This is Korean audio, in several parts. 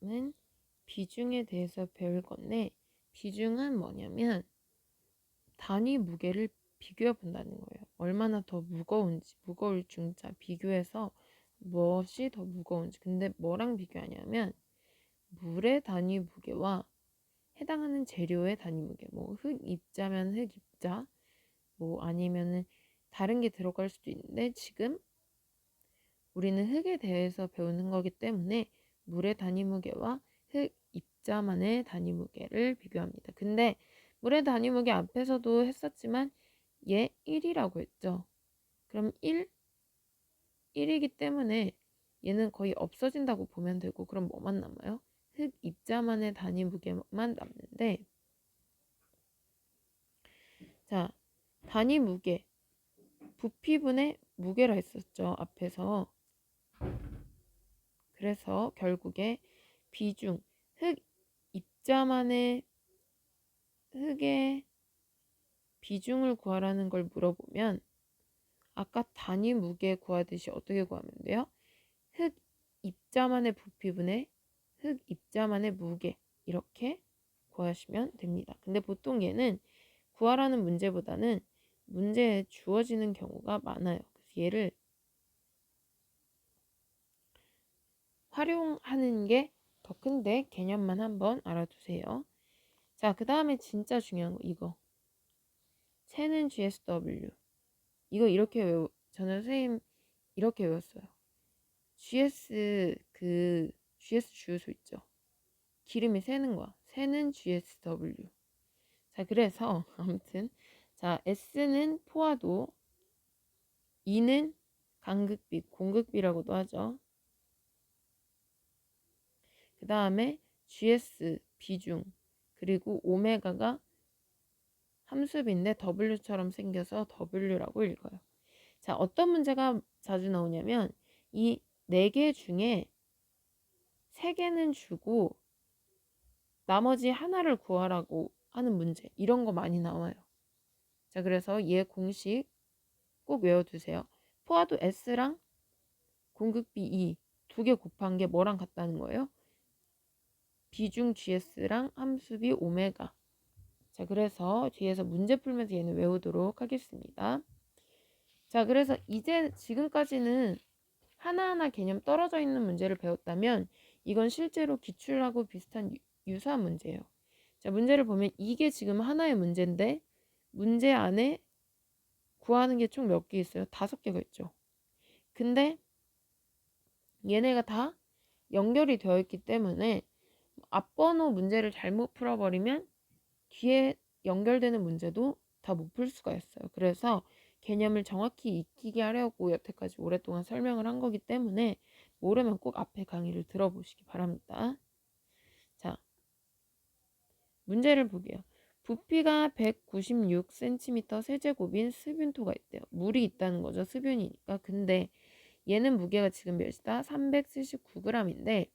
다음은 비중에 대해서 배울 건데, 비중은 뭐냐면 단위 무게를 비교해 본다는 거예요. 얼마나 더 무거운지, 무거울 중자 비교해서 무엇이 더 무거운지. 근데 뭐랑 비교하냐면 물의 단위 무게와 해당하는 재료의 단위 무게, 뭐 흙입자면 흙입자, 뭐 아니면은 다른 게 들어갈 수도 있는데, 지금 우리는 흙에 대해서 배우는 거기 때문에 물의 단위 무게와 흙입자만의 단위 무게를 비교합니다. 근데 물의 단위 무게 앞에서도 했었지만 얘 1이라고 했죠. 그럼 1이기 때문에 얘는 거의 없어진다고 보면 되고, 그럼 뭐만 남아요? 흙입자만의 단위 무게만 남는데, 자, 단위 무게, 부피분의 무게라 했었죠, 앞에서. 그래서 결국에 비중, 흙입자만의 흙의 비중을 구하라는 걸 물어보면 아까 단위 무게 구하듯이 어떻게 구하면 돼요? 흙입자만의 부피분의 흙입자만의 무게, 이렇게 구하시면 됩니다. 근데 보통 얘는 구하라는 문제보다는 문제에 주어지는 경우가 많아요. 그래서 얘를 활용하는 게 더 큰데 개념만 한번 알아두세요. 자, 그 다음에 진짜 중요한 거 이거. 새는 GSW. 이거 이렇게 저는 선생님 이렇게 외웠어요. GS 주유소 있죠. 기름이 새는 거야. 새는 GSW. 자, 그래서 아무튼 자, S는 포화도, E는 간극비, 공극비라고도 하죠. 그 다음에 GS 비중, 그리고 오메가가 함수비인데 W처럼 생겨서 W라고 읽어요. 자, 어떤 문제가 자주 나오냐면 이 4개 중에 3개는 주고 나머지 하나를 구하라고 하는 문제, 이런 거 많이 나와요. 자, 그래서 얘 공식 꼭 외워두세요. 포화도 S랑 공극비 E 2개 곱한 게 뭐랑 같다는 거예요? 비중 GS랑 함수비 오메가. 자, 그래서 뒤에서 문제 풀면서 얘는 외우도록 하겠습니다. 자, 그래서 이제 지금까지는 하나하나 개념 떨어져 있는 문제를 배웠다면 이건 실제로 기출하고 비슷한 유사한 문제예요. 자, 문제를 보면 이게 지금 하나의 문제인데 문제 안에 구하는 게 총 몇 개 있어요? 5개가 있죠. 근데 얘네가 다 연결이 되어 있기 때문에 앞번호 문제를 잘못 풀어버리면 뒤에 연결되는 문제도 다 못 풀 수가 있어요. 그래서 개념을 정확히 익히게 하려고 여태까지 오랫동안 설명을 한 거기 때문에 모르면 꼭 앞에 강의를 들어보시기 바랍니다. 자, 문제를 볼게요. 부피가 196cm 세제곱인 수분토가 있대요. 물이 있다는 거죠. 수분이니까. 근데 얘는 무게가 지금 몇이다? 379g인데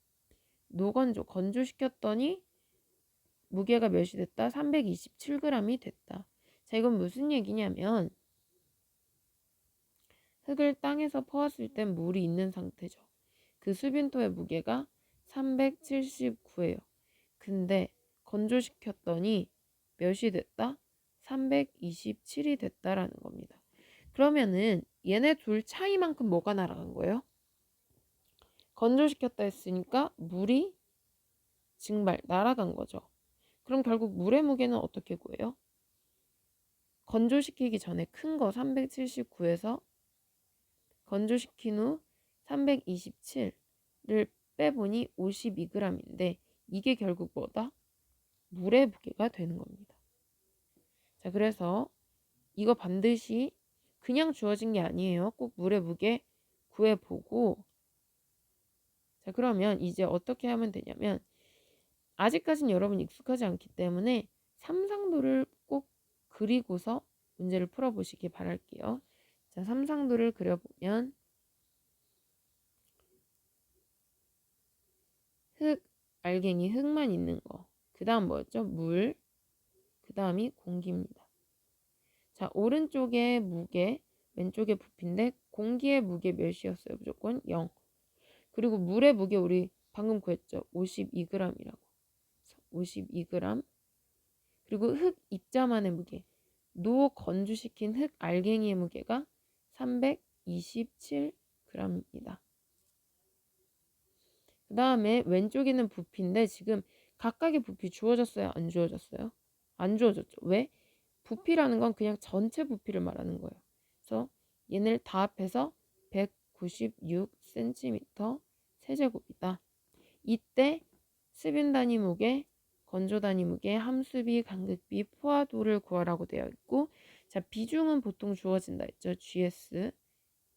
건조시켰더니 무게가 몇이 됐다? 327g이 됐다. 자, 이건 무슨 얘기냐면 흙을 땅에서 퍼왔을 땐 물이 있는 상태죠. 그 수빈토의 무게가 379예요. 근데 건조시켰더니 몇이 됐다? 327이 됐다라는 겁니다. 그러면은 얘네 둘 차이만큼 뭐가 날아간 거예요? 건조시켰다 했으니까 물이 날아간 거죠. 그럼 결국 물의 무게는 어떻게 구해요? 건조시키기 전에 큰 거 379에서 건조시킨 후 327를 빼보니 52g인데 이게 결국 뭐다? 물의 무게가 되는 겁니다. 자, 그래서 이거 반드시 그냥 주어진 게 아니에요. 꼭 물의 무게 구해보고, 자, 그러면 이제 어떻게 하면 되냐면 아직까지는 여러분 익숙하지 않기 때문에 삼상도를 꼭 그리고서 문제를 풀어보시기 바랄게요. 자, 삼상도를 그려보면 알갱이 흙만 있는 거. 그 다음 뭐였죠? 물. 그 다음이 공기입니다. 자, 오른쪽에 무게, 왼쪽에 부피인데 공기의 무게 몇이었어요? 무조건 0. 그리고 물의 무게 우리 방금 구했죠. 52g이라고. 52g. 그리고 흙 입자만의 무게. 노 건조시킨 흙 알갱이의 무게가 327g입니다. 그 다음에 왼쪽에는 부피인데 지금 각각의 부피 주어졌어요? 안 주어졌어요? 안 주어졌죠. 왜? 부피라는 건 그냥 전체 부피를 말하는 거예요. 그래서 얘를 다 합해서 196cm 세제곱이다. 이때 수분 단위 무게, 건조 단위 무게, 함수비, 간극비, 포화도를 구하라고 되어 있고, 자, 비중은 보통 주어진다 했죠. GS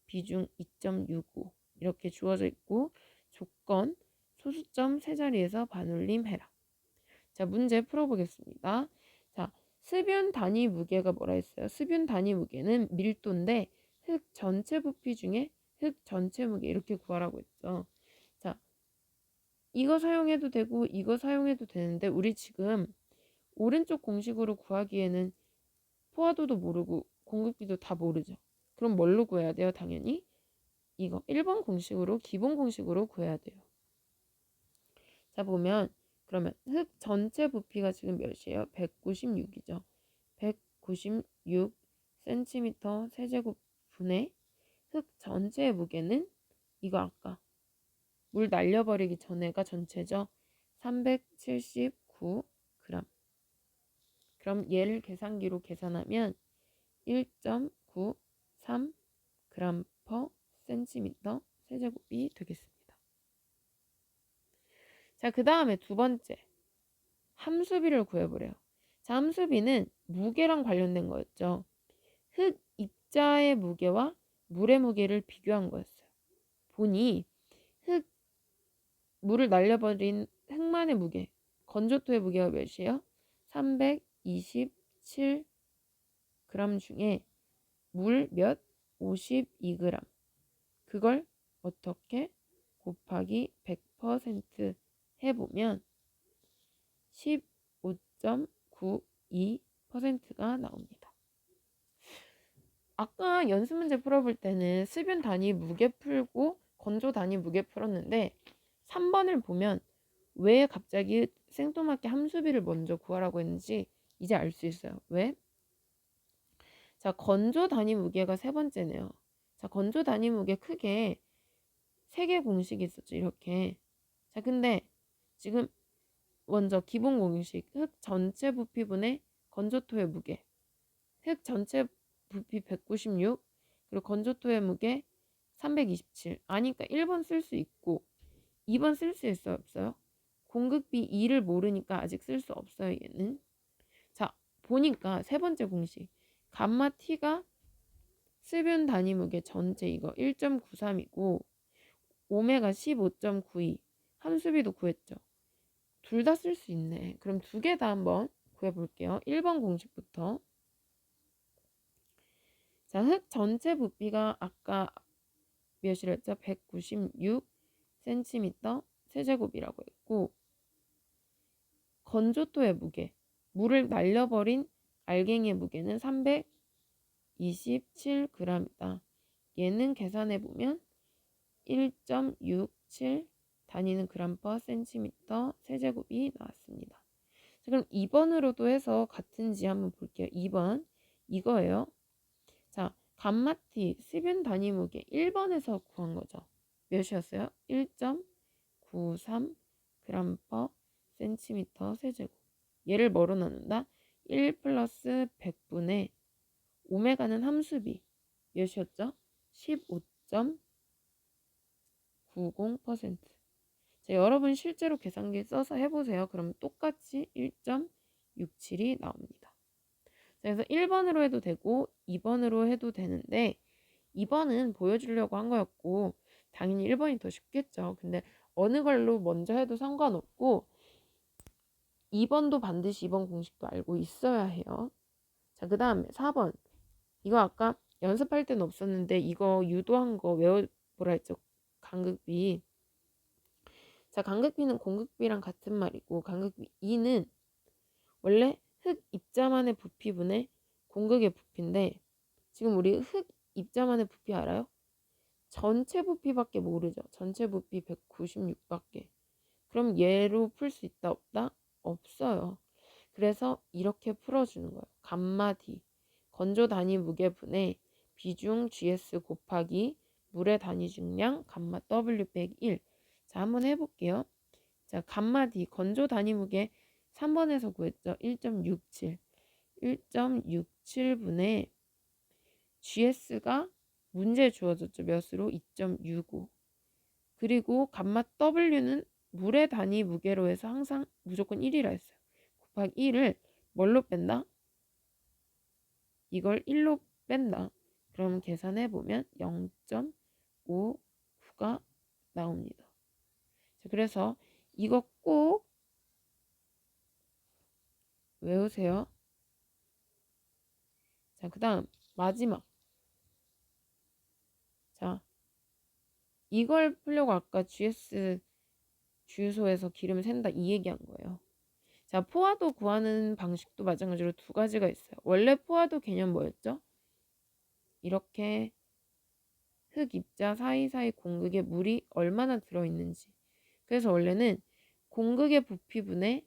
비중 2.65 이렇게 주어져 있고, 조건 소수점 세 자리에서 반올림 해라. 자, 문제 풀어보겠습니다. 자, 수분 단위 무게가 뭐라 했어요? 수분 단위 무게는 밀도인데 흙 전체 부피 중에 흙 전체 무게 이렇게 구하라고 했죠. 자, 이거 사용해도 되고 이거 사용해도 되는데 우리 지금 오른쪽 공식으로 구하기에는 포화도도 모르고 공급비도 다 모르죠. 그럼 뭘로 구해야 돼요? 당연히 이거 1번 공식으로 기본 공식으로 구해야 돼요. 자, 보면 그러면 흙 전체 부피가 지금 몇이에요? 196이죠. 196cm 세제곱분의 흙 전체의 무게는 이거 아까 물 날려버리기 전에가 전체죠. 379g. 그럼 얘를 계산기로 계산하면 1.93g/cm 세제곱이 되겠습니다. 자, 그 다음에 두 번째 함수비를 구해보래요. 자, 함수비는 무게랑 관련된 거였죠. 흙 입자의 무게와 물의 무게를 비교한 거였어요. 보니 물을 날려버린 흙만의 무게, 건조토의 무게가 몇이에요? 327g 중에 물 몇? 52g. 그걸 어떻게 곱하기 100% 해보면 15.92%가 나옵니다. 아까 연습 문제 풀어볼 때는 수분 단위 무게 풀고 건조 단위 무게 풀었는데 3번을 보면 왜 갑자기 생뚱맞게 함수비를 먼저 구하라고 했는지 이제 알 수 있어요. 왜? 자, 건조 단위 무게가 세 번째네요. 자, 건조 단위 무게 크게 3개 공식이 있었죠. 이렇게. 자, 근데 지금 먼저 기본 공식 흙 전체 부피분의 건조토의 무게. 흙 전체 부피 196 그리고 건조토의 무게 327. 아니까 1번 쓸 수 있고 2번 쓸 수 있어요? 없어요? 공급비 2를 모르니까 아직 쓸 수 없어요. 얘는. 자, 보니까 세 번째 공식 감마 t가 수분 단위 무게 전체 이거 1.93이고 오메가 15.92 함수비도 구했죠. 둘 다 쓸 수 있네. 그럼 두 개 다 한번 구해볼게요. 1번 공식부터. 자, 흙 전체 부피가 아까 몇이랬죠? 196cm 세제곱이라고 했고 건조토의 무게, 물을 날려버린 알갱이의 무게는 327g이다. 얘는 계산해보면 1.67 단위는 g/cm 세제곱이 나왔습니다. 자, 그럼 2번으로도 해서 같은지 한번 볼게요. 2번 이거예요. 자, 감마티 수분 단위 무게 1번에서 구한 거죠. 몇이었어요? 1.93g/cm 세제곱. 얘를 뭐로 나눈다? 1 플러스 100분의 오메가는 함수비 몇이었죠? 15.90%. 자, 여러분 실제로 계산기 써서 해보세요. 그럼 똑같이 1.67이 나옵니다. 자, 그래서 1번으로 해도 되고 2번으로 해도 되는데 2번은 보여주려고 한 거였고 당연히 1번이 더 쉽겠죠. 근데 어느 걸로 먼저 해도 상관없고 2번도 반드시 2번 공식도 알고 있어야 해요. 자, 그 다음에 4번. 이거 아까 연습할 때는 없었는데 이거 유도한 거 외워보라 했죠. 간극비. 자, 간극비는 공극비랑 같은 말이고 간극비 2는 원래 흙 입자만의 부피분의 공극의 부피인데 지금 우리 흙 입자만의 부피 알아요? 전체 부피밖에 모르죠. 전체 부피 196밖에. 그럼 얘로 풀 수 있다 없다? 없어요. 그래서 이렇게 풀어주는 거예요. 감마 D 건조 단위 무게분의 비중 GS 곱하기 물의 단위 중량 감마 W 빼기 1. 자, 한번 해볼게요. 자, 감마 D 건조 단위 무게 3번에서 구했죠. 1.67. 1.67분의 GS가 문제에 주어졌죠. 몇으로? 2.65. 그리고 감마 W는 물의 단위 무게로 해서 항상 무조건 1이라 했어요. 곱하기 1을 뭘로 뺀다? 이걸 1로 뺀다. 그럼 계산해보면 0.59가 나옵니다. 자, 그래서 이거 꼭 외우세요. 자, 그 다음 마지막. 자, 이걸 풀려고 아까 GS 주유소에서 기름 샌다 이 얘기한 거예요. 자, 포화도 구하는 방식도 마찬가지로 두 가지가 있어요. 원래 포화도 개념 뭐였죠? 이렇게 흙 입자 사이사이 공극에 물이 얼마나 들어있는지. 그래서 원래는 공극의 부피분의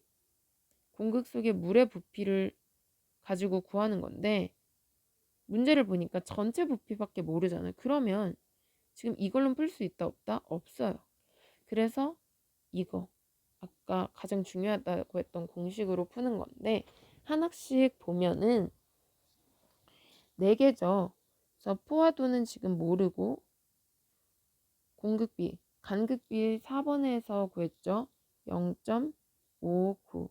공극 속의 물의 부피를 가지고 구하는 건데 문제를 보니까 전체 부피밖에 모르잖아요. 그러면 지금 이걸로 풀 수 있다 없다? 없어요. 그래서 이거 아까 가장 중요하다고 했던 공식으로 푸는 건데 하나씩 보면은 4개죠. 그래서 포화도는 지금 모르고 공극비, 간극비 4번에서 구했죠. 0.59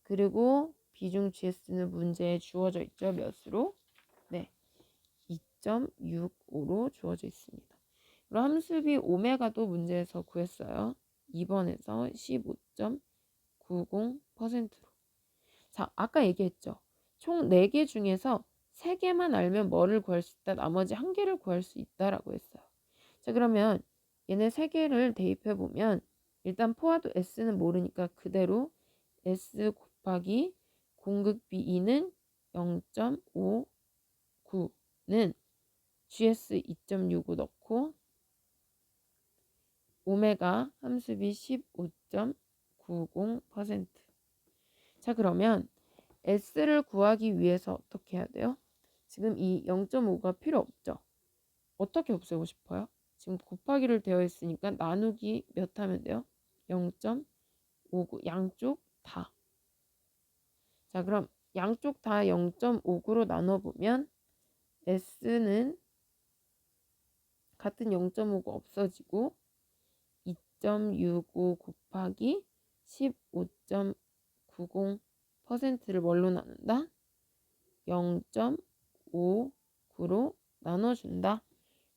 그리고 비중 GS는 문제에 주어져 있죠. 몇으로? 네, 2.65로 주어져 있습니다. 그리고 함수비 오메가도 문제에서 구했어요. 2번에서 15.90%로. 자, 아까 얘기했죠. 총 4개 중에서 3개만 알면 뭐를 구할 수 있다? 나머지 1개를 구할 수 있다라고 했어요. 자, 그러면 얘네 3개를 대입해보면 일단 포화도 S는 모르니까 그대로 S 곱하기 공극비 2는 0.59는 GS 2.65 넣고 오메가 함수비 15.90%. 자, 그러면 S를 구하기 위해서 어떻게 해야 돼요? 지금 이 0.5가 필요 없죠. 어떻게 없애고 싶어요? 지금 곱하기를 되어 있으니까 나누기 몇 하면 돼요? 0.59 양쪽 다. 자, 그럼 양쪽 다 0.59로 나눠보면 S는 같은 0.5가 없어지고 2.65 곱하기 15.90%를 뭘로 나눈다? 0.59로 나눠준다.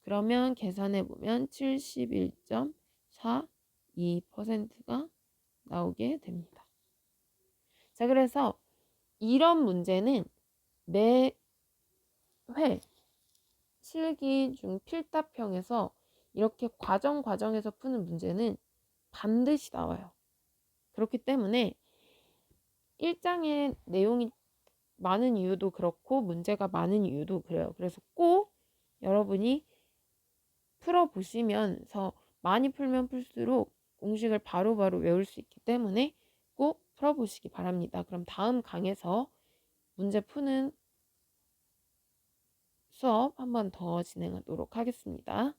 그러면 계산해보면 71.42%가 나오게 됩니다. 자, 그래서 이런 문제는 매회 실기 중 필답형에서 이렇게 과정에서 푸는 문제는 반드시 나와요. 그렇기 때문에 1장의 내용이 많은 이유도 그렇고 문제가 많은 이유도 그래요. 그래서 꼭 여러분이 풀어보시면서 많이 풀면 풀수록 공식을 바로바로 외울 수 있기 때문에 꼭 풀어보시기 바랍니다. 그럼 다음 강에서 문제 푸는 수업 한 번 더 진행하도록 하겠습니다.